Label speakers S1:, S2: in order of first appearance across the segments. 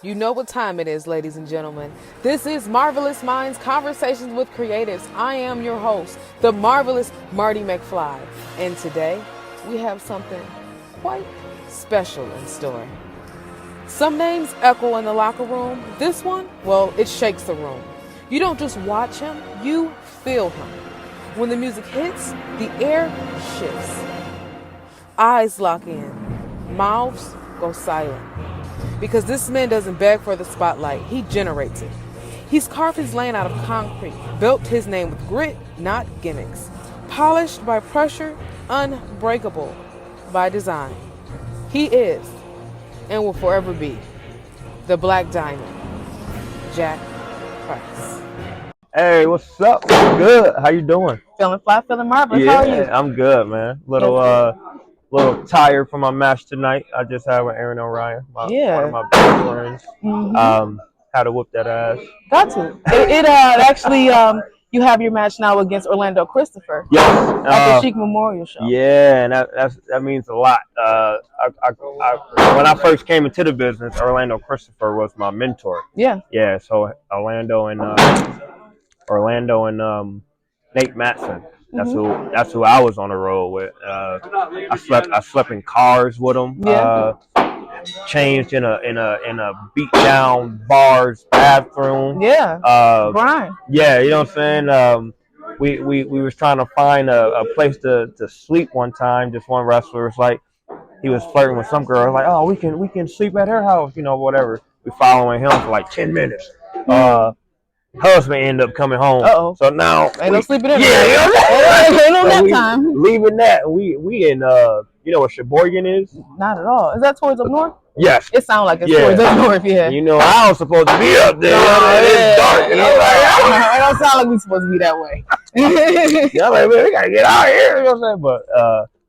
S1: You know what time it is, ladies and gentlemen. This is Marvelous Minds Conversations with Creatives. I am your host, the marvelous Marty McFly. And today, we have something quite special in store. Some names echo in the locker room. This one, well, it shakes the room. You don't just watch him, you feel him. When the music hits, the air shifts. Eyes lock in. Mouths go silent. Because this man doesn't beg for the spotlight, he generates it. He's carved his lane out of concrete, built his name with grit, not gimmicks. Polished by pressure, unbreakable by design. He is, and will forever be, the Black Diamond, Jack Price.
S2: Hey, what's up? Good. How you doing?
S3: Feeling fly, feeling marvelous.
S2: Yeah,
S3: How are you?
S2: I'm good, man. Little tired from my match tonight. I just had with Aaron O'Ryan, one of my best friends. Had to whoop that ass.
S3: Got to. It actually you have your match now against Orlando Christopher.
S2: Yes.
S3: At the Chic Memorial Show.
S2: Yeah, and that means a lot. When I first came into the business, Orlando Christopher was my mentor.
S3: Yeah.
S2: Yeah. So Orlando and Nate Matson. That's who I was on the road with. I slept in cars with them.
S3: Yeah.
S2: Changed in a beat down bars bathroom.
S3: Yeah. Brian.
S2: Yeah, you know what I'm saying. We was trying to find a place to sleep one time. Just one wrestler was like, he was flirting with some girl. Like, oh, we can sleep at her house, whatever. We following him for like 10 minutes. Husband ended up coming home.
S3: Uh-oh.
S2: So now
S3: ain't no sleeping in.
S2: Yeah,
S3: ain't no nap time.
S2: Leaving that, we in you know what Sheboygan is?
S3: Not at all. Is that towards up north?
S2: Yes.
S3: It sounds like it's towards up north. Yeah.
S2: I was supposed to be up there. It's dark.
S3: It don't sound like we supposed to be that way.
S2: I'm like, man, we gotta get out of here. You know what I'm saying?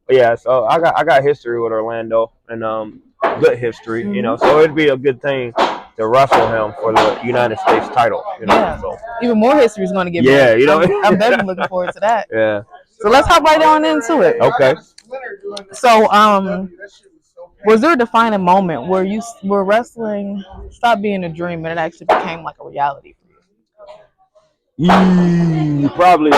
S2: But yeah. So I got history with Orlando and good history. So it'd be a good thing to wrestle him for the United States title. So
S3: even more history is going to get
S2: made.
S3: I'm definitely looking forward to that.
S2: Yeah.
S3: So let's hop right on into it.
S2: Okay.
S3: So was there a defining moment where wrestling stopped being a dream and it actually became like a reality for you?
S2: Probably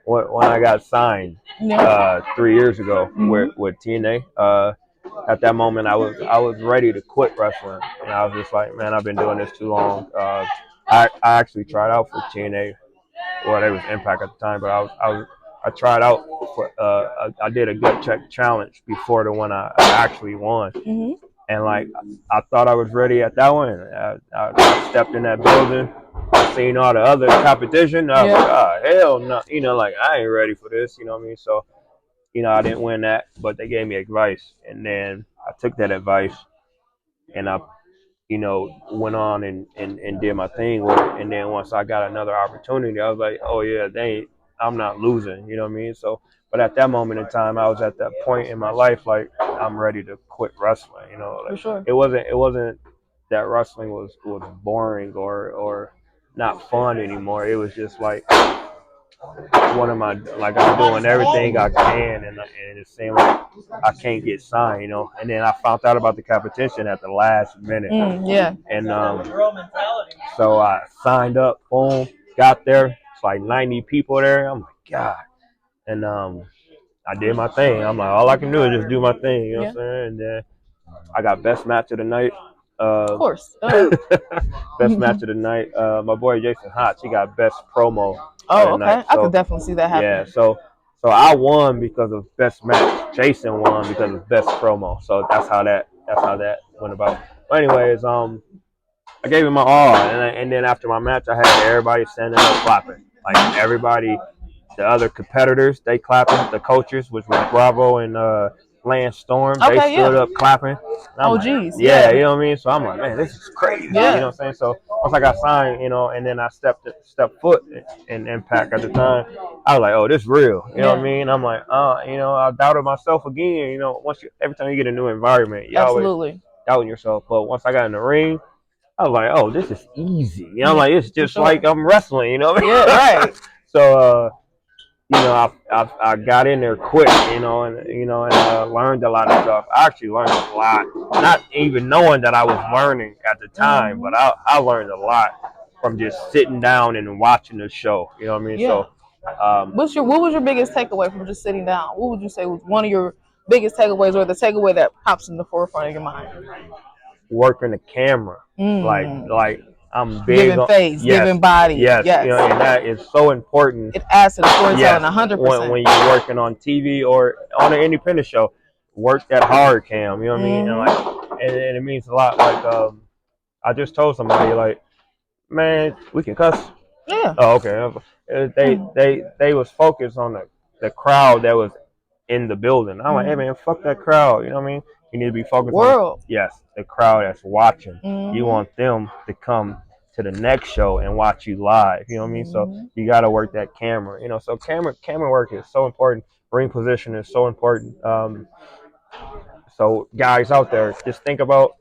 S2: when I got signed 3 years ago with TNA. At that moment, I was ready to quit wrestling, and I was just like, man, I've been doing this too long. I actually tried out for TNA. Well, it was Impact at the time, but I tried out for I did a gut check challenge before the one I actually won, and like I thought I was ready at that one. I stepped in that building, seen all the other competition. I was like, oh hell no, like I ain't ready for this. You know what I mean? So. I didn't win that, but they gave me advice, and then I took that advice, and I, went on and did my thing with it. And then once I got another opportunity, I was like, oh yeah, I'm not losing. You know what I mean? So, but at that moment in time, I was at that point in my life, like I'm ready to quit wrestling.
S3: For sure.
S2: It wasn't that wrestling was boring or not fun anymore. It was just like. I'm doing everything I can, and it seemed like I can't get signed, And then I found out about the competition at the last minute. And so I signed up, boom, got there. It's like 90 people there. I'm like, God. And I did my thing. I'm like, all I can do is just do my thing, you know what I'm saying? And then I got best match of the night.
S3: Of course.
S2: Best match of the night. My boy Jason Hotch, he got best promo.
S3: Oh, okay. So, I could definitely see that happening.
S2: Yeah, so I won because of best match. Jason won because of best promo. So that's how that went about. But anyways, I gave it my all, and then after my match, I had everybody standing up clapping. Like everybody, the other competitors, they clapping. The coaches, which was Bravo and Lance Storm, they stood up clapping.
S3: Geez.
S2: Yeah, you know what I mean? So I'm like, man, this is crazy.
S3: Yeah.
S2: You know what I'm saying? So once I got signed, and then I stepped foot in Impact at the time, I was like, oh, this real. You know what I mean? I'm like, I doubted myself again. Every time you get a new environment, you always doubting yourself. But once I got in the ring, I was like, oh, this is easy. I'm like, it's just like I'm wrestling,
S3: Yeah, right.
S2: So I got in there quick, and learned a lot of stuff. I actually learned a lot, not even knowing that I was learning at the time, but I learned a lot from just sitting down and watching the show. You know what I mean?
S3: Yeah.
S2: So,
S3: What was your biggest takeaway from just sitting down? What would you say was one of your biggest takeaways, or the takeaway that pops in the forefront of your mind?
S2: working the camera,
S3: Mm.
S2: like I'm big
S3: Giving
S2: on
S3: face, giving body.
S2: yes,
S3: Yes.
S2: and that is so important.
S3: It adds to the storytelling
S2: Yes,
S3: 100%.
S2: when you're working on TV or on an independent show, work that hard cam. You know what I mean? And it means a lot. Like I just told somebody, like, man, we can cuss.
S3: Yeah.
S2: Oh, okay. They was focused on the crowd that was in the building. I'm like, hey man, fuck that crowd. You know what I mean? You need to be focused on the crowd that's watching. You want them to come to the next show and watch you live. You know what I mean? So you got to work that camera. So camera work is so important. Ring position is so important. So guys out there, just thinking about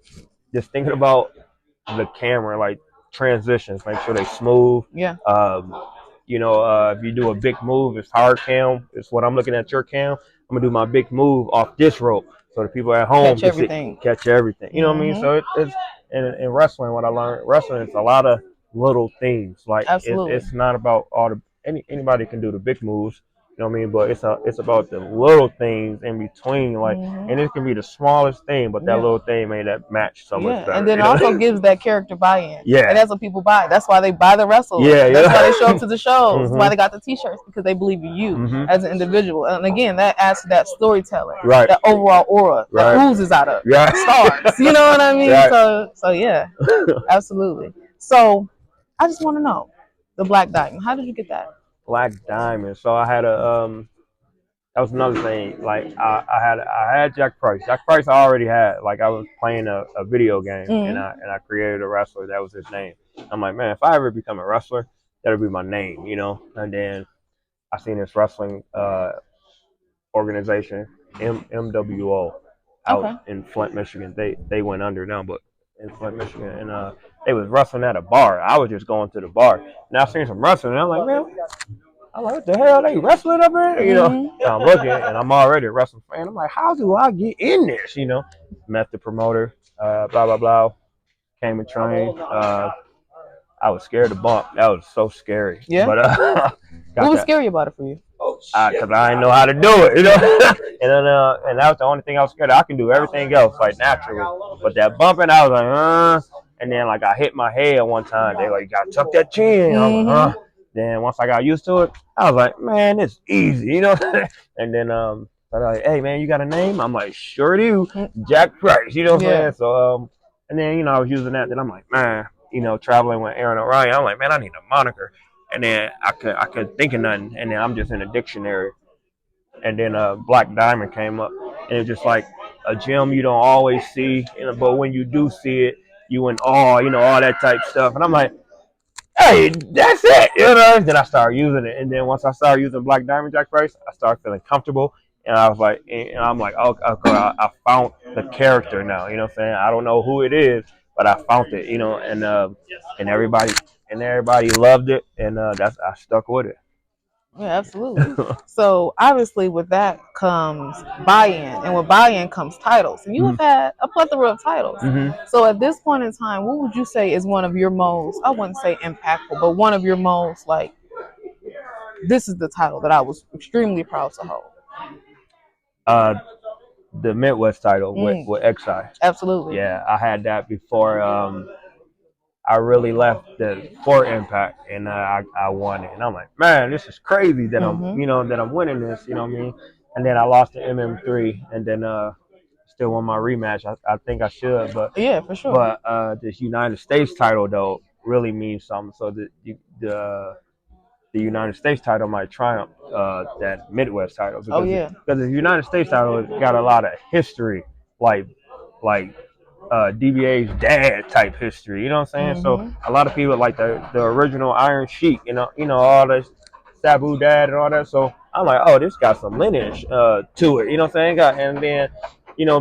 S2: the camera, like transitions, make sure they smooth.
S3: Yeah.
S2: If you do a big move, it's hard cam. It's what I'm looking at your cam. I'm gonna do my big move off this rope, so the people at home
S3: Catch everything.
S2: Catch everything. You know what I mean? So it's in wrestling. What I learned, wrestling is a lot of little things. Like it's not about all the anybody can do the big moves. You know what I mean? But it's about the little things in between, like, and it can be the smallest thing, but that little thing made that match so much better.
S3: And then it also gives that character buy-in.
S2: Yeah.
S3: And that's what people buy. That's why they buy the wrestlers.
S2: Yeah,
S3: That's why they show up to the shows. That's why they got the T-shirts, because they believe in you as an individual. And again, that adds to that storytelling, that overall aura that oozes out of stars. You know what I mean? So yeah, absolutely. So I just want to know, the Black Diamond. How did you get that?
S2: Black Diamond. So I had that was another thing. Like I had Jack Price. Jack Price I already had. Like I was playing a video game and I created a wrestler. That was his name. I'm like, man, if I ever become a wrestler, that'll be my name, And then I seen this wrestling organization, MWO, out in Flint, Michigan. They went under now, but in Flint, Michigan, and they was wrestling at a bar. I was just going to the bar. Now I seen some wrestling, and I'm like, man, what the hell? They wrestling up here? And I'm looking, and I'm already a wrestling fan. I'm like, how do I get in this? Met the promoter, blah blah blah. Came and trained. I was scared to bump. That was so scary.
S3: Yeah.
S2: But
S3: what was scary about it for you?
S2: Because I didn't know how to do it, and that was the only thing I was scared of. I can do everything else like naturally, but that bumping, I was like, and then like I hit my head one time. They like, you gotta tuck that chin. I was like, Then once I got used to it, I was like, man, it's easy, And then they're like, hey man, you got a name? I'm like, sure do, Jack Price. You know what I'm saying? So and then I was using that. Then I'm like, man, traveling with Aaron O'Ryan, I'm like, man, I need a moniker. And then I could think of nothing, and then I'm just in a dictionary. And then Black Diamond came up, and it's just like a gem you don't always see, but when you do see it, you in awe, all that type stuff. And I'm like, hey, that's it, Then I started using it, and then once I started using Black Diamond Jack Price, I started feeling comfortable, and I was like, and I'm like, oh, okay, I found the character now. You know what I'm saying? I don't know who it is, but I found it, and everybody loved it, and I stuck with it.
S3: Yeah, absolutely. So obviously with that comes buy-in, and with buy-in comes titles. And you have had a plethora of titles. So at this point in time, what would you say is one of your most, I wouldn't say impactful, but one of your most, like, this is the title that I was extremely proud to hold?
S2: The Midwest title with XI.
S3: Absolutely.
S2: Yeah, I had that before I really left for Impact, and I won it. And I'm like, man, this is crazy that I'm winning this. You know what I mean? And then I lost to MM3, and then still won my rematch. I think I should, but
S3: yeah, for sure.
S2: But this United States title though really means something. So the United States title might triumph that Midwest title. Because because the United States title has got a lot of history, like DBA's dad type history. You know what I'm saying? So a lot of people like the original Iron Sheik. All the Sabu dad and all that. So I'm like, oh, this got some lineage to it. You know what I'm saying? And then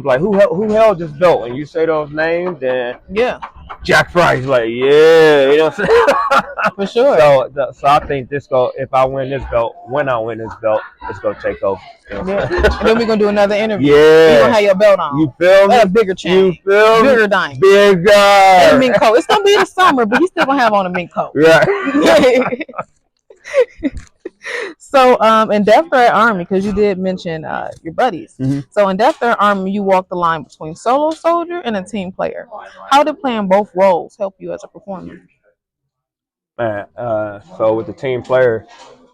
S2: like who held this belt? And you say those names, then Jack Fry's like, yeah, you know what I'm saying?
S3: For sure.
S2: So I think if I win this belt, when I win this belt, it's gonna take over. You know
S3: Yeah. And then we're gonna do another interview.
S2: Yeah.
S3: You're gonna have your belt on.
S2: You feel me?
S3: A bigger chain.
S2: You feel me?
S3: Bigger diamond.
S2: Bigger.
S3: And a mink coat. It's gonna be in the summer, but he's still gonna have on a mink coat.
S2: Right.
S3: So, in Death Threat Army, because you did mention your buddies.
S2: Mm-hmm.
S3: So, in Death Threat Army, you walk the line between solo soldier and a team player. How did playing both roles help you as a performer?
S2: Man, so with the team player,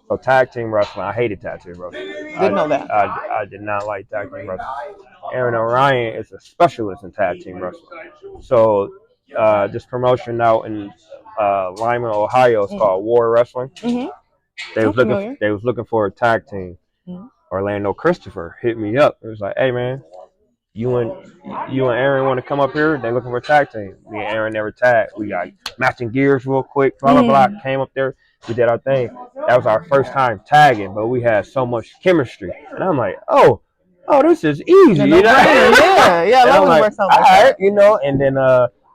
S2: so tag team wrestling, I hated tag team wrestling.
S3: Didn't know that.
S2: I did not like tag team wrestling. Aaron Orion is a specialist in tag team wrestling. So this promotion out in Lima, Ohio, is called War Wrestling.
S3: Mm-hmm.
S2: They was looking for a tag team. Mm-hmm. Orlando Christopher hit me up. It was like, hey man, you and Aaron want to come up here? They looking for a tag team. Me and Aaron never tagged. We got matching gears real quick. Blah blah blah. Came up there. We did our thing. That was our first time tagging, but we had so much chemistry. And I'm like, oh, this is easy. You know?
S3: Yeah.
S2: I'm like, all right, you know. And then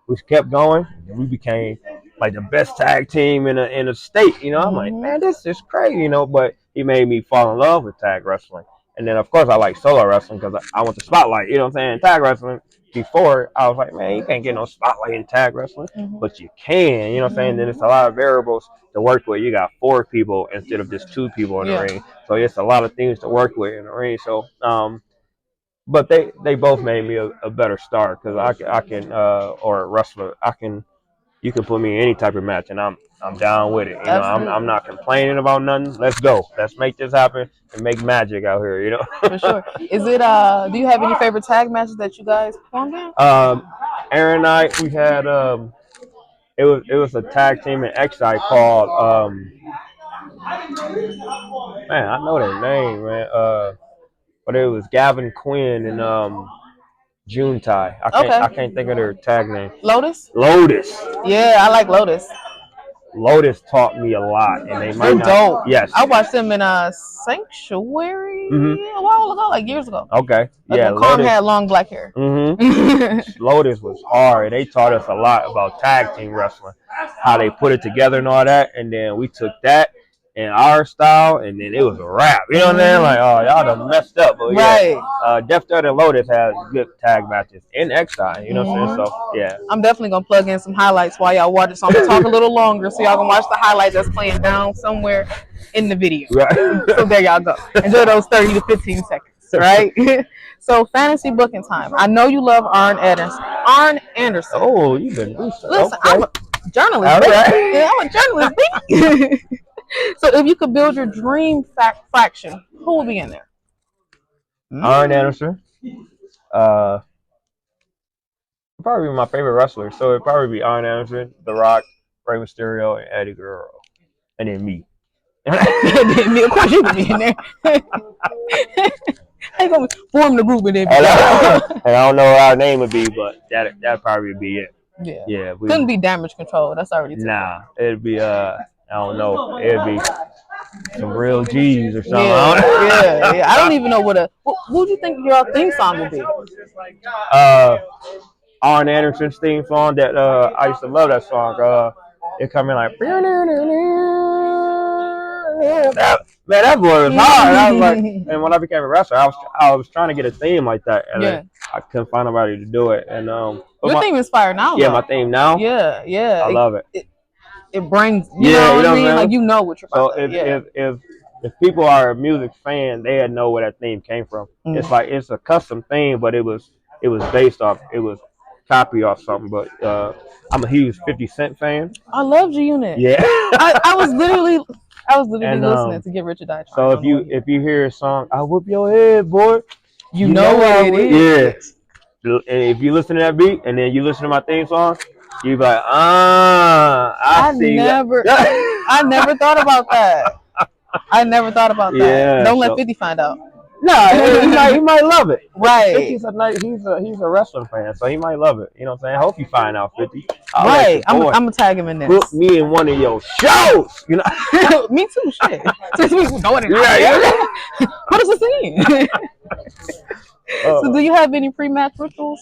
S2: we kept going. And we became like the best tag team in a state. You know, I'm like, man, this is crazy. You know, but he made me fall in love with tag wrestling. And then, of course, I like solo wrestling because I want the spotlight. You know what I'm saying? Tag wrestling, before, I was like, man, you can't get no spotlight in tag wrestling. But you can. You know what I'm saying? Then it's a lot of variables to work with. You got 4 people instead of just 2 people in the ring. So it's a lot of things to work with in the ring. So, but they both made me a better star because I can, or a wrestler, you can put me in any type of match and I'm down with it. You know, I'm not complaining about nothing. Let's go. Let's make this happen and make magic out here, you know.
S3: For sure. Is it do you have any favorite tag matches that you guys performed in?
S2: Aaron and I, we had it was a tag team in XI called man, I know their name, man. But it was Gavin Quinn and June Tai. I can't think of their tag name.
S3: Lotus?
S2: Yeah,
S3: I like Lotus.
S2: Lotus taught me a lot, and
S3: they're dope.
S2: Yes,
S3: I watched them in Sanctuary a while ago, like years ago.
S2: Okay,
S3: like when Carm had long black hair.
S2: Lotus was hard. They taught us a lot about tag team wrestling, how they put it together and all that, and then we took that in our style, and then it was a wrap. You know what I'm saying? Like, oh, y'all done messed up. But yeah, Death Threat and Lotus had good tag matches in XI. You know what I'm saying? So, yeah.
S3: I'm definitely going to plug in some highlights while y'all watch it. So I'm going to talk a little longer so y'all can watch the highlights that's playing down somewhere in the video. Right. So there y'all go. Enjoy those 30 to 15 seconds, right? So fantasy booking time. I know you love Arn Anderson.
S2: Oh, you've been researching.
S3: Listen, I'm a journalist. Right. Yeah, I'm a journalist. So if you could build your dream faction, who would be in there?
S2: Arn Anderson. Probably my favorite wrestler. So it'd probably be Arn Anderson, The Rock, Rey Mysterio, and Eddie Guerrero. And then me.
S3: And then me, of course you could be in there. I'm gonna form the group and then
S2: and I don't know what our name would be, but that'd probably be it.
S3: Yeah. Couldn't be Damage Control. That's already too
S2: it'd be I don't know. It'd be some real G's or something.
S3: Yeah. I don't even know who do you think your theme song would be?
S2: Arn Anderson's theme song that I used to love that song. It come in like that boy was hard. I was like, and when I became a wrestler, I was trying to get a theme like that, and I couldn't find nobody to do it. And
S3: your theme is fire now.
S2: Yeah, my theme now.
S3: Yeah.
S2: I love it.
S3: It brings you know what I mean. Like you know what you're about.
S2: So if people are a music fan, they know where that theme came from. It's like it's a custom theme, but it was based off. It was copy off something. But I'm a huge 50 Cent fan.
S3: I love G-Unit.
S2: Yeah.
S3: I was literally listening to Get Rich or Die Trying.
S2: So if you hear a song, I whoop your head, boy.
S3: You know what it is.
S2: Yeah. And if you listen to that beat and then you listen to my theme song, you be like, I never
S3: thought about that.
S2: Yeah,
S3: Don't let 50 find out.
S2: No, he might love it.
S3: Right.
S2: He's a wrestling fan, so he might love it. You know what I'm saying? I hope you find out, 50.
S3: Right. I'm gonna tag him in this.
S2: Book me in one of your shows. You know.
S3: Me too. Shit. Since we going in. Put us a scene. So, do you have any pre-match rituals?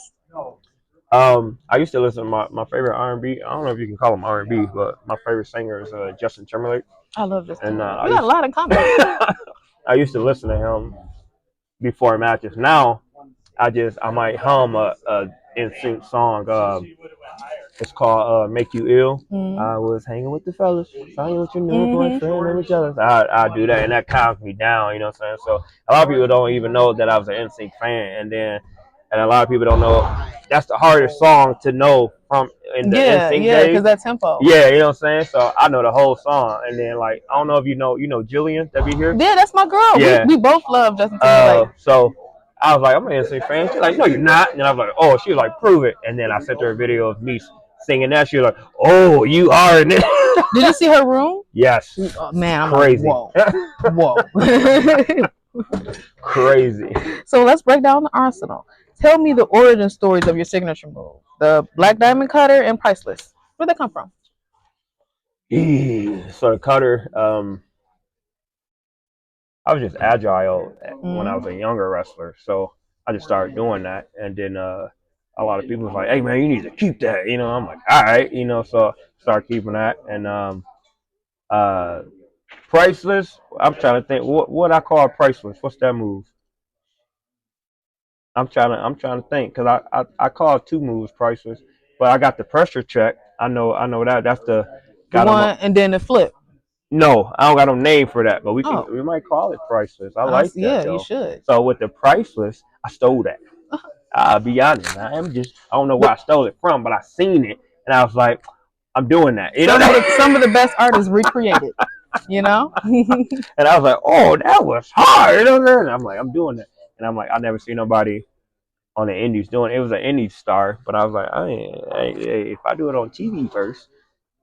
S2: I used to listen to my favorite R&B. I don't know if you can call him R&B, but my favorite singer is Justin Timberlake.
S3: I love Justin
S2: And
S3: Timberlake. We got a lot in common.
S2: I used to listen to him before matches. Now I might hum a NSYNC song. It's called "Make You Ill." I was hanging with the fellas, saw you with your new boyfriend and each other. I do that, and that calms me down. You know what I'm saying? So a lot of people don't even know that I was an NSYNC fan, and a lot of people don't know that's the hardest song to know from in the NSYNC days.
S3: Because that tempo.
S2: Yeah, you know what I'm saying? So I know the whole song. And then like I don't know if you know Jillian that be here?
S3: Yeah, that's my girl.
S2: Yeah.
S3: We both love Justin Timberlake.
S2: So I was like, I'm an NSYNC fan. She's like, no, you're not. And I was like, oh, she was like, prove it. And then I sent her a video of me singing that. She was like, oh, you are in it.
S3: Did you see her room?
S2: Yes.
S3: Oh, man, I'm
S2: crazy.
S3: Like, whoa.
S2: Crazy.
S3: So let's break down the arsenal. Tell me the origin stories of your signature move. The Black Diamond Cutter and Priceless. Where'd they come from?
S2: So the cutter, I was just agile when I was a younger wrestler. So I just started doing that. And then a lot of people was like, hey, man, you need to keep that. You know, I'm like, all right. You know, so start keeping that. And Priceless, I'm trying to think. What I call Priceless? What's that move? I'm trying to think because I call two moves Priceless, but I got the pressure check. I know that that's the
S3: one and then the flip.
S2: No, I don't got no name for that, but we might call it Priceless. I like that.
S3: Yeah,
S2: though.
S3: You should.
S2: So with the Priceless, I stole that. I'll be honest. I don't know where I stole it from, but I seen it and I was like, I'm doing that. You know,
S3: some of the best artists recreated. You know,
S2: and I was like, oh, that was hard. You know, and I'm like, I'm doing that, and I'm like, I never seen nobody on the indies doing it. It was an indie star, but I was like, hey, if I do it on TV first,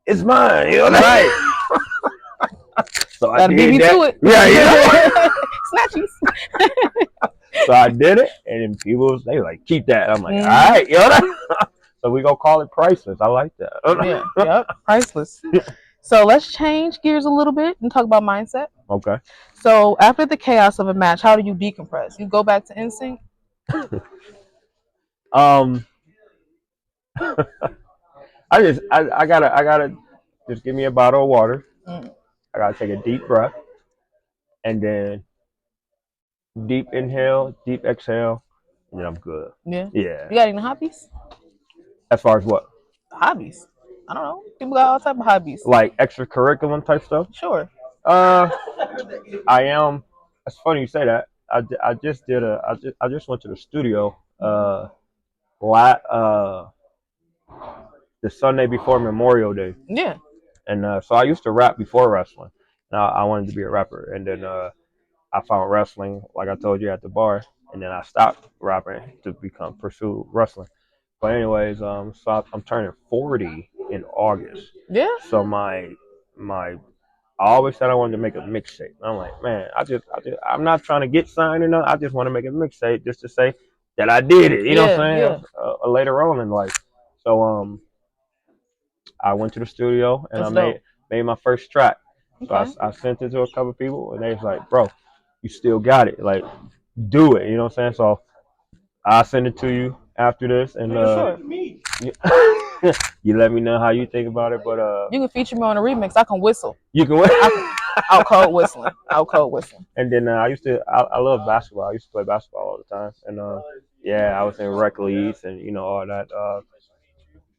S2: it's mine. You know, right? So I did
S3: beat me
S2: that.
S3: To it.
S2: Yeah.
S3: Snatchies.
S2: So I did it, and then people they were like, keep that. I'm like, all right, you know. So we gonna call it Priceless. I like that.
S3: Yep, Priceless. So let's change gears a little bit and talk about mindset.
S2: Okay.
S3: So after the chaos of a match, how do you decompress? You go back to NSYNC?
S2: I gotta just give me a bottle of water. I gotta take a deep breath, and then deep inhale, deep exhale, and then I'm good.
S3: Yeah.
S2: Yeah.
S3: You got any hobbies?
S2: As far as what?
S3: Hobbies. I don't know. People got all type of hobbies.
S2: Like extracurriculum type stuff?
S3: Sure.
S2: I am. It's funny you say that. I just went to the studio the Sunday before Memorial Day.
S3: Yeah.
S2: And so I used to rap before wrestling. Now I wanted to be a rapper, and then I found wrestling, like I told you, at the bar, and then I stopped rapping to pursue wrestling. But anyways, so I'm turning 40 in August.
S3: Yeah.
S2: So my I always said I wanted to make a mixtape. I'm like, man, I'm not trying to get signed or nothing. I just want to make a mixtape just to say that I did it. You know what I'm saying? Yeah. Later on in life. So I went to the studio and I made my first track. So I sent it to a couple people and they was like, bro, you still got it. Like, do it. You know what I'm saying? So I'll send it to you after this and you let me know how you think about it. But
S3: you can feature me on a remix. I can whistle.
S2: You can whistle.
S3: I'll code whistling.
S2: And then I love basketball. I used to play basketball all the time. And I was in rec leagues and all that.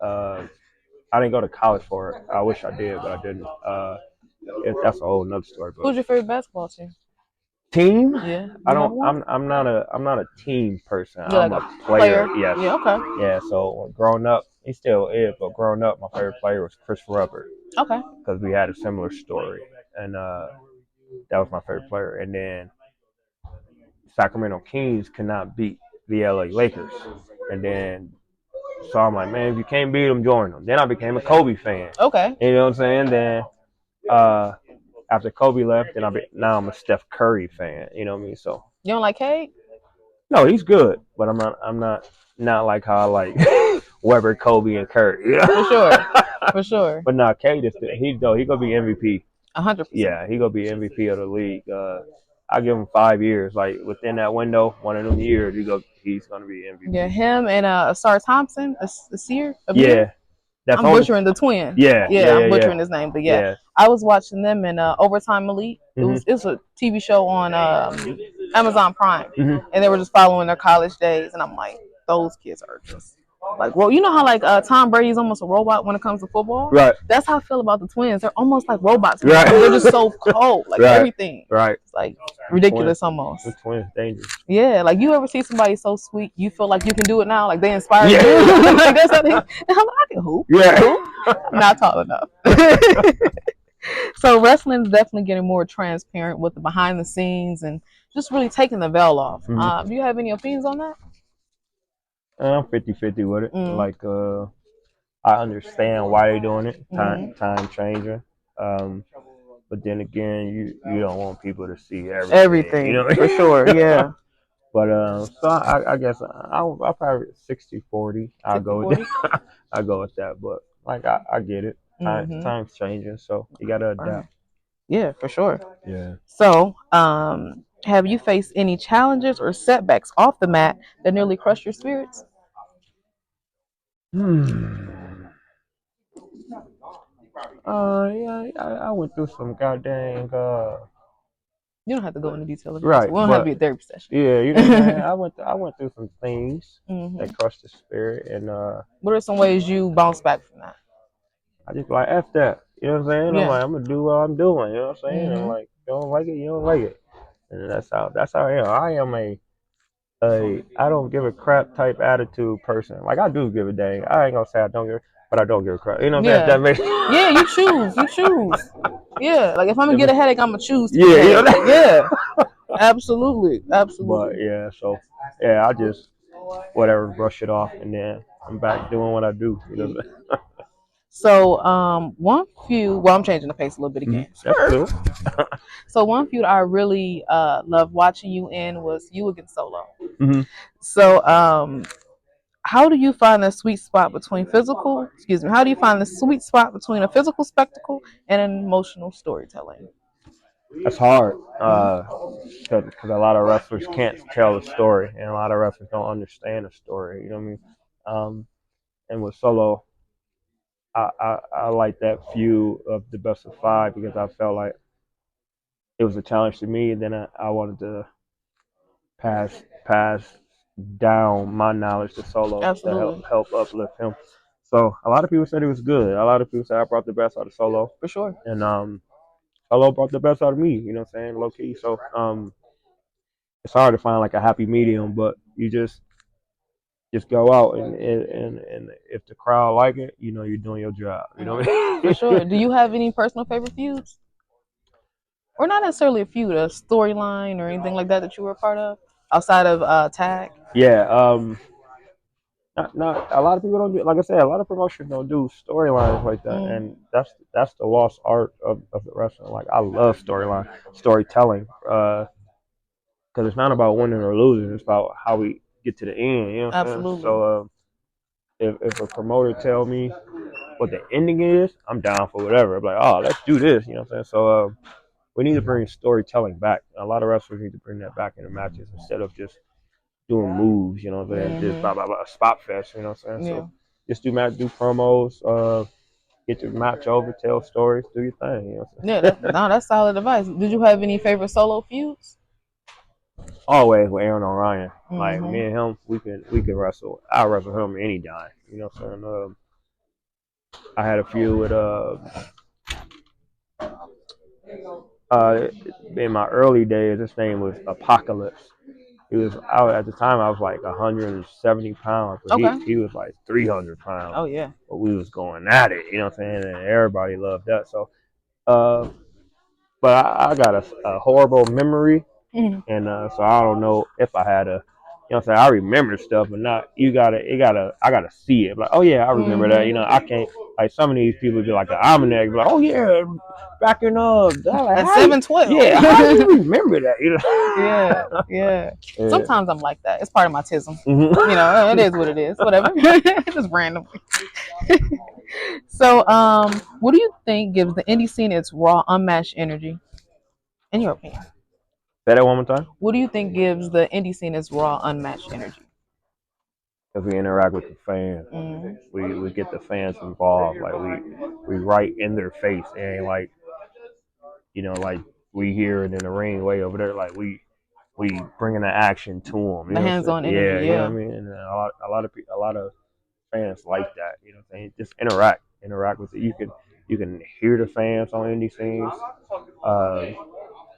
S2: I didn't go to college for it. I wish I did, but I didn't. That's a whole nother story. But
S3: who's your favorite basketball team?
S2: Team?
S3: Yeah.
S2: I'm not a team person.
S3: You're
S2: I'm
S3: like
S2: a player. Yes.
S3: Yeah. Okay.
S2: Yeah. So growing up, he still is, but growing up, my favorite player was Chris Rubber.
S3: Okay.
S2: Because we had a similar story, and that was my favorite player. And then Sacramento Kings could not beat the LA Lakers, and then so I'm like, man, if you can't beat them, join them. Then I became a Kobe fan.
S3: Okay.
S2: You know what I'm saying? Then after Kobe left, then now I'm a Steph Curry fan. You know what I mean? So
S3: you don't like Cade?
S2: No, he's good, but I'm not like how I like Webber, Kobe, and Curry. You know?
S3: For sure.
S2: But nah, Cade is he gonna be MVP.
S3: 100%.
S2: Yeah, he gonna be MVP of the league. I give him 5 years. Like within that window, one of them years, he's gonna be
S3: Yeah,
S2: MVP.
S3: him and Sar Thompson, a seer, a
S2: Yeah, that's
S3: I'm
S2: only.
S3: butchering the twin.
S2: Yeah,
S3: Yeah,
S2: yeah,
S3: I'm
S2: yeah, yeah,
S3: butchering his name, but yeah,
S2: yeah.
S3: I was watching them in Overtime Elite.
S2: Hmm.
S3: It was a TV show on Amazon Prime,
S2: Hmm.
S3: and they were just following their college days, and I'm like, those kids are just like, well, you know how like Tom Brady's almost a robot when it comes to football.
S2: Right,
S3: That's how I feel about the twins. They're almost like robots.
S2: right,
S3: They're just so cold, like
S2: right,
S3: everything.
S2: right.
S3: It's like
S2: The twins,
S3: ridiculous almost.
S2: the twins, dangerous.
S3: Yeah, like you ever see somebody so sweet, you feel like you can do it now, like they inspire
S2: Yeah.
S3: you. Like that's how they. I'm like, I can hoop.
S2: Yeah.
S3: I'm not tall enough. So wrestling is definitely getting more transparent with the behind the scenes and just really taking the veil off.
S2: Mhm.
S3: Do you have any opinions on that?
S2: I'm 50-50 with it.
S3: Mm.
S2: Like, I understand why they're doing it.
S3: Mhm.
S2: Time changing. Um, but then again, you don't want people to see everything.
S3: Everything,
S2: You know,
S3: for sure. Yeah.
S2: But so I guess I'll probably 60-40. I'll go with
S3: 60-40?
S2: that. I go with that. But like I get it.
S3: Mhm.
S2: Time's changing, so you gotta adapt.
S3: Yeah, for sure.
S2: Yeah.
S3: So, have you faced any challenges or setbacks off the mat that nearly crushed your spirits?
S2: Hmm. Yeah, I went through some goddamn
S3: You don't have to go into detail if you want to.
S2: right,
S3: We don't have to
S2: but
S3: be a therapy session.
S2: yeah, you know what I'm saying. I went through some things
S3: Hmm.
S2: that crushed the spirit, and
S3: What are some ways you bounce back from that?
S2: I just like F that. You know what I'm saying? I'm
S3: Yeah.
S2: like I'm gonna do what I'm doing. You know what I'm saying? And
S3: Hmm.
S2: like you don't like it, you don't like it, and that's how I am. I am a I don't give a crap type attitude person. Like I do give a dang. I ain't gonna say I don't give, but I don't give a crap. You know what I'm saying? If
S3: Yeah.
S2: that makes
S3: Yeah, you choose. You choose. Yeah. Like if I'm gonna get a headache, I'm gonna choose to
S2: yeah,
S3: get a
S2: you know
S3: headache.
S2: that.
S3: Yeah. Absolutely.
S2: But
S3: Absolutely.
S2: yeah, so yeah, I just whatever brush it off, and then I'm back doing what I do. You know what I'm
S3: So, well, I'm changing the pace a little bit
S2: saying?
S3: again.
S2: That's cool.
S3: So one feud I really loved watching you in was you against Solo.
S2: Hmm.
S3: So, how do you find the sweet spot between how do you find the sweet spot between a physical spectacle and an emotional storytelling?
S2: That's hard
S3: Mhm.
S2: because a lot of wrestlers can't tell a story, and a lot of wrestlers don't understand a story. You know what I mean? And with Solo, I like that feud of the best of five because I felt like it was a challenge to me, and then I wanted to pass down my knowledge to Solo to
S3: Absolutely.
S2: help uplift him. So a lot of people said it was good. A lot of people said I brought the best out of Solo,
S3: For sure.
S2: and Solo brought the best out of me. You know what I'm saying? Low key. So it's hard to find like a happy medium, but you just go out and if the crowd like it, you know you're doing your job. You know what I
S3: For sure.
S2: mean?
S3: Do you have any personal favorite feuds? Or not necessarily a feud, a storyline or anything like that that you were a part of outside of tag?
S2: Yeah. Not a lot of people don't do. Like I said, a lot of promotions don't do storylines like that,
S3: Mm,
S2: and that's the lost art of the wrestling. Like I love storytelling, because it's not about winning or losing. It's about how we get to the end. You know what I'm saying?
S3: absolutely.
S2: So if a promoter tell me what the ending is, I'm down for whatever. I'm like, oh, let's do this. You know what I'm saying? So we need to bring storytelling back. A lot of wrestlers need to bring that back in the matches instead of just doing moves. You know what I'm saying? Just blah
S3: Hmm.
S2: blah blah, spot fest. You know what I'm saying?
S3: Yeah.
S2: So just do promos. Get your match over, tell stories, do your thing. You know what
S3: Yeah,
S2: I'm saying?
S3: that's solid advice. Did you have any favorite solo feuds?
S2: Always with Aaron O'Ryan. Like me
S3: Hmm.
S2: and him, we can wrestle. I'll wrestle him any time. You know what I'm saying? I had a few with uh in my early days. His name was Apocalypse. At the time I was like 170 pounds, but he
S3: Okay.
S2: he was like 300 pounds.
S3: Oh yeah.
S2: But we was going at it. You know what I'm saying? And everybody loved that. So uh, but I got a horrible memory.
S3: Hmm.
S2: And so I don't know if I had you know what I'm saying? I remember stuff, but not, I gotta see it. Like, oh yeah, I remember that. You
S3: Hmm.
S2: know, I can't, like some of these people be like an almanac, be like, oh yeah, back in, like,
S3: At 712.
S2: yeah, how you remember that? You
S3: Yeah,
S2: know?
S3: yeah.
S2: Yeah.
S3: Sometimes I'm like that. It's part of my tism. You know, it
S2: Mhm.
S3: is what it is. Whatever. Just random. So, what do you think gives the indie scene its raw, unmatched energy, in your opinion?
S2: Say that one more time.
S3: What do you think gives the indie scene its raw, unmatched energy?
S2: Because we interact with the fans. We get the fans involved. Like we right in their face. It ain't like, like we here and in the ring way over there. Like we bringing the action to them.
S3: The hands-on energy.
S2: Yeah, you know what I mean. And a lot of fans like that. You know what I'm saying? Just interact with it. You can hear the fans on indie scenes.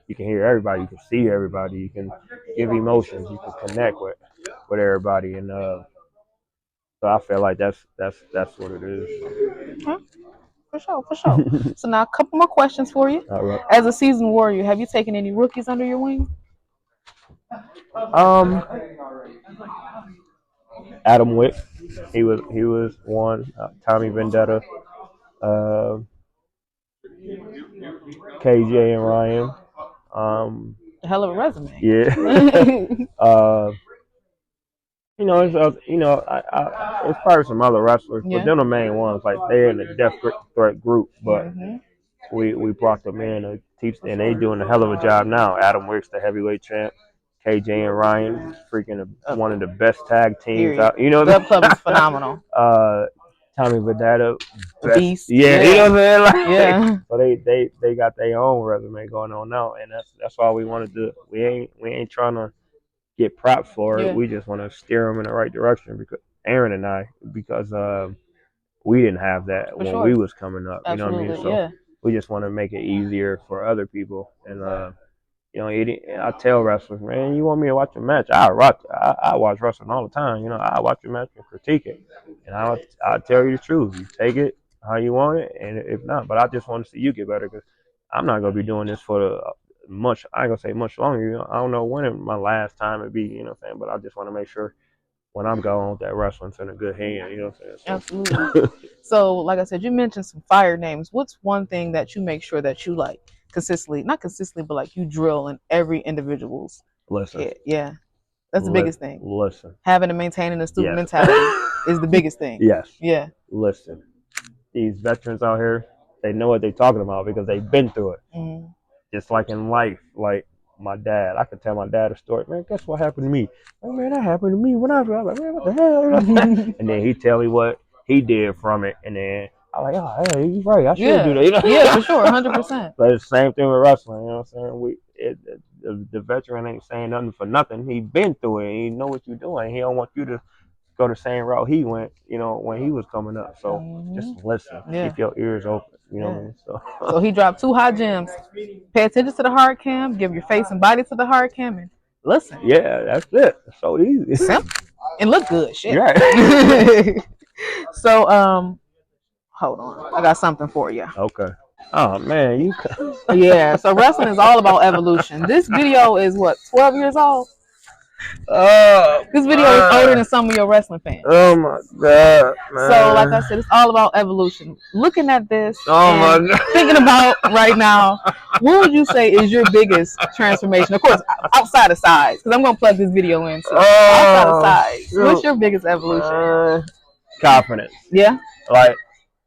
S2: You can hear everybody. You can see everybody. You can give emotions. You can connect with everybody. And so I feel like that's what it is.
S3: Huh? For sure, for sure. So now a couple more questions for you.
S2: All right.
S3: As a seasoned warrior, have you taken any rookies under your wing?
S2: Adam Wick, he was one. Tommy Vendetta, uh, KJ and Ryan.
S3: Hell of a resume.
S2: Yeah. It's probably some other wrestlers, but they're the main ones. Like they're in the death threat group, but we brought them in to teach, and they doing a hell of a job now. Adam Wick's the heavyweight champ. KJ and Ryan, freaking one of the best tag teams out.
S3: Dub Club is phenomenal.
S2: Tommy Vendetta,
S3: Beast.
S2: Yeah, you know what I'm saying?
S3: Yeah.
S2: So they got their own resume going on now, and that's all we want to do. We ain't trying to get props for it. We just want to steer them in the right direction, because Aaron and I, because we didn't have that when we was coming up. You know what I mean? So we just want to make it easier for other people. And I tell wrestlers, man, you want me to watch a match? I watch wrestling all the time. I watch a match and critique it, and I'll tell you the truth. You take it how you want it, and if not, but I just want to see you get better, because I'm not gonna be doing this for the much. I ain't gonna say much longer. I don't know when my last time would be. You know what I'm saying? But I just want to make sure when I'm going, that wrestling's in a good hand. You know what I'm saying?
S3: Absolutely. So, like I said, you mentioned some fire names. What's one thing that you make sure that you like consistently, not consistently, but like you drill in every individual's head? Yeah. That's the biggest thing.
S2: Listen.
S3: Having and maintaining a student mentality is the biggest thing.
S2: Yes.
S3: Yeah.
S2: Listen. These veterans out here, they know what they're talking about because they've been through it. Just like in life, like my dad, I could tell my dad a story. Man, guess what happened to me? Oh, man, that happened to me when I was like, man, what the hell? And then he tell me what he did from it, and then I'm like, oh, hey, you're right. I should do that.
S3: Yeah, for sure, 100%.
S2: But it's the same thing with wrestling. You know what I'm saying? The veteran ain't saying nothing for nothing. He been through it. He know what you're doing. He don't want you to go the same route he went, when he was coming up. So just listen. Keep your ears open. You know what I mean?
S3: So he dropped 2 hot gems. Pay attention to the hard cam, give your face and body to the hard cam, and listen.
S2: Yeah, that's it. It's so easy.
S3: Simple. And look good. Shit.
S2: Right.
S3: So, hold on. I got something for you.
S2: Okay. Oh, man.
S3: Yeah, so wrestling is all about evolution. This video is, 12 years old? This video is older than some of your wrestling fans.
S2: Oh my god, man.
S3: So, like I said, it's all about evolution. Looking at this,
S2: my god,
S3: thinking about right now, what would you say is your biggest transformation? Of course, outside of size, because I'm gonna plug this video in. So, outside of size, what's your biggest evolution?
S2: Confidence.
S3: Yeah.
S2: Like,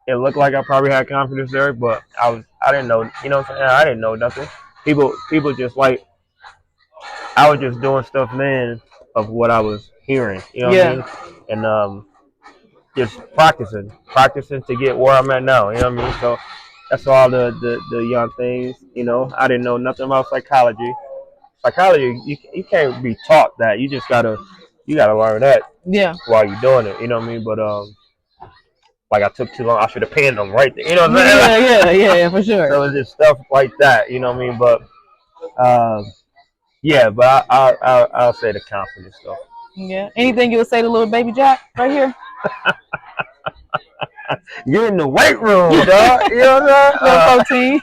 S2: it looked like I probably had confidence there, but I didn't know. You know what I'm saying? I didn't know nothing. People just like. I was just doing stuff then of what I was hearing, you know what I mean? And just practicing to get where I'm at now, you know what I mean? So that's all the young things, I didn't know nothing about psychology. Psychology, you can't be taught that. You just gotta learn that while you're doing it, you know what I mean? But like I took too long, I should have panned them right there, you know what I'm saying?
S3: Yeah, for sure.
S2: So it's just stuff like that, you know what I mean? But yeah, but I'll say the confidence stuff.
S3: Yeah. Anything you would say to little baby Jack right here?
S2: You're in the weight room, dog. You know what I'm saying?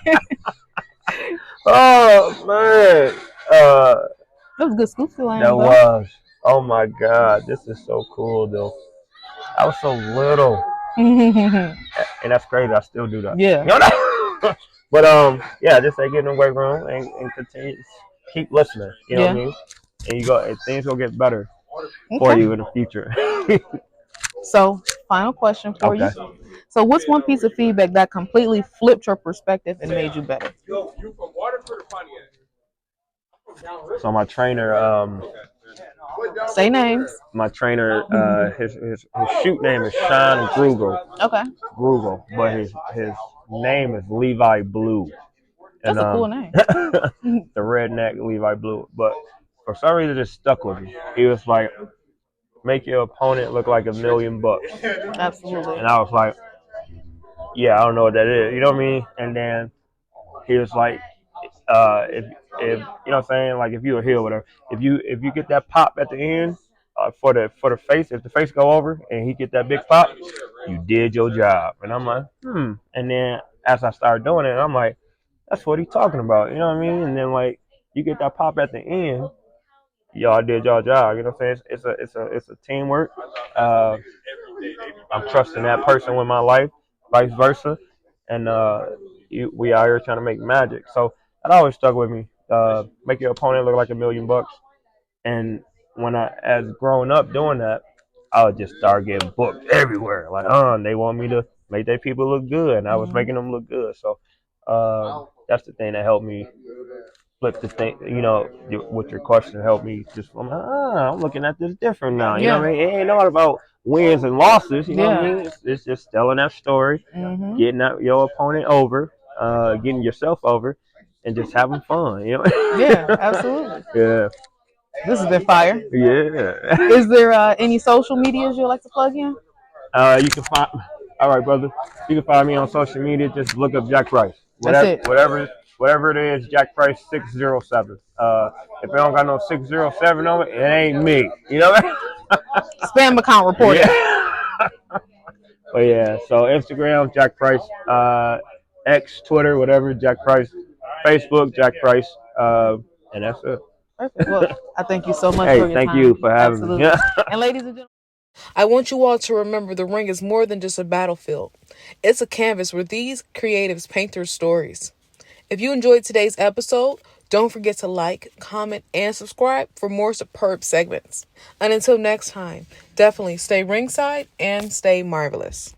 S2: Oh man.
S3: That was good scoop line.
S2: That was. Oh my god, this is so cool though. I was so little. And that's crazy. I still do that.
S3: Yeah.
S2: But yeah, just say get in the weight room and continue. Keep listening. You know what I mean? And things will get better for you in the future.
S3: So, final question for you. So, what's one piece of feedback that completely flipped your perspective and made you better?
S2: So my trainer,
S3: Say names.
S2: my trainer, his shoot name is Sean Grugel.
S3: Okay.
S2: Grugel, but his name is Levi Blue. And
S3: That's a cool name.
S2: the redneck Levi Blue. But for some reason, it just stuck with me. He was like, make your opponent look like $1,000,000.
S3: Absolutely.
S2: And I was like, yeah, I don't know what that is. You know what I mean? And then he was like, if you know what I'm saying, like if you're a heel, whatever, if you get that pop at the end for the face, if the face go over and he get that big pop, you did your job. And I'm like, And then as I started doing it, I'm like, that's what he's talking about. You know what I mean? And then like you get that pop at the end, y'all did y'all job. You know what I'm saying? It's a teamwork. I'm trusting that person with my life, vice versa, and we out here trying to make magic. So that always stuck with me. Make your opponent look like $1,000,000. And when as growing up doing that, I would just start getting booked everywhere. Like, they want me to make their people look good, and I was making them look good. So that's the thing that helped me flip the thing. You know, with your question, helped me just. I'm looking at this different now. You know what I mean? It ain't all about wins and losses. You know what I mean? It's just telling that story, getting your opponent over, getting yourself over, and just having fun. You know?
S3: Yeah, absolutely.
S2: Yeah.
S3: This has been fire.
S2: Yeah.
S3: Is there any social medias you'd like to plug in?
S2: You can find. All right, brother. You can find me on social media. Just look up Jack Price.
S3: That's it.
S2: Whatever it is, Jack Price 607. If it don't got no 607 on it, it ain't me. You know what?
S3: Spam account reported.
S2: Yeah. But yeah, so Instagram, Jack Price, X, Twitter, whatever, Jack Price, Facebook, Jack Price, and that's it.
S3: Perfect. Well, I thank you so much
S2: Hey,
S3: for your time.
S2: thank you for having me.
S3: And ladies and gentlemen,
S1: I want you all to remember the ring is more than just a battlefield. It's a canvas where these creatives paint their stories. If you enjoyed today's episode, don't forget to like, comment, and subscribe for more superb segments. And until next time, definitely stay ringside and stay marvelous.